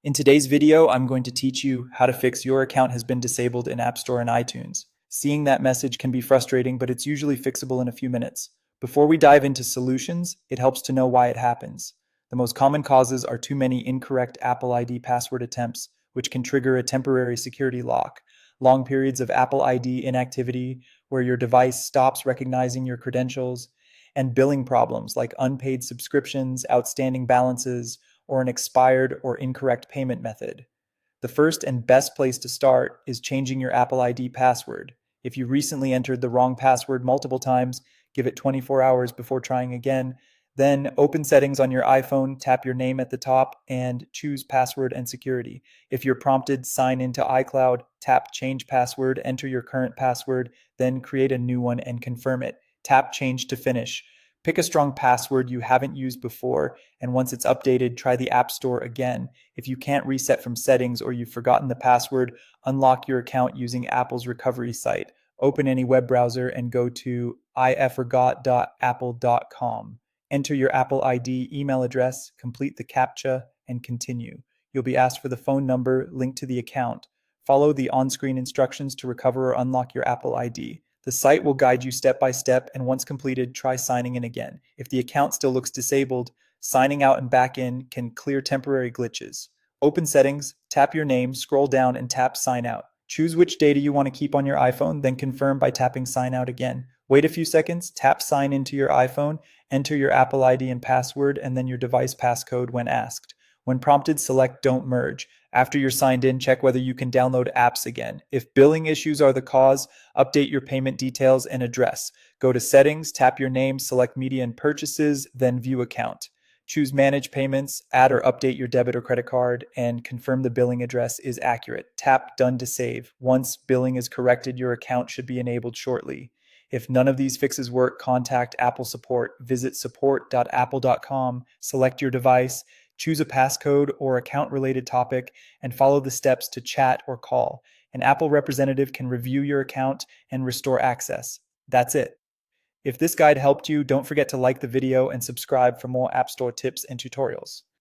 In today's video, I'm going to teach you how to fix your account has been disabled in App Store and iTunes. Seeing that message can be frustrating, but it's usually fixable in a few minutes. Before we dive into solutions, it helps to know why it happens. The most common causes are too many incorrect Apple ID password attempts, which can trigger a temporary security lock, long periods of Apple ID inactivity, where your device stops recognizing your credentials, and billing problems like unpaid subscriptions, outstanding balances, or an expired or incorrect payment method. The first and best place to start is changing your Apple ID password. If you recently entered the wrong password multiple times, give it 24 hours before trying again. Then open settings on your iPhone, tap your name at the top, and choose password and security. If you're prompted, sign into iCloud, tap change password, enter your current password, then create a new one and confirm it. Tap change to finish. Pick a strong password you haven't used before, and once it's updated, try the App Store again. If you can't reset from settings or you've forgotten the password, unlock your account using Apple's recovery site. Open any web browser and go to iforgot.apple.com. Enter your Apple ID email address, complete the CAPTCHA, and continue. You'll be asked for the phone number linked to the account. Follow the on screen instructions to recover or unlock your Apple ID. The site will guide you step by step, and once completed, try signing in again. If the account still looks disabled, signing out and back in can clear temporary glitches. Open settings, tap your name, scroll down, and tap sign out. Choose which data you want to keep on your iPhone, then confirm by tapping sign out again. Wait a few seconds, tap sign into your iPhone, enter your Apple ID and password, and then your device passcode when asked. When prompted, select Don't Merge. After you're signed in, check whether you can download apps again. If billing issues are the cause, update your payment details and address. Go to Settings, tap your name, select Media and Purchases, then View Account. Choose Manage Payments, add or update your debit or credit card, and confirm the billing address is accurate. Tap Done to save. Once billing is corrected, your account should be enabled shortly. If none of these fixes work, contact Apple support. Visit support.apple.com, select your device, choose a passcode or account related topic, and follow the steps to chat or call. An Apple representative can review your account and restore access. That's it. If this guide helped you, don't forget to like the video and subscribe for more App Store tips and tutorials.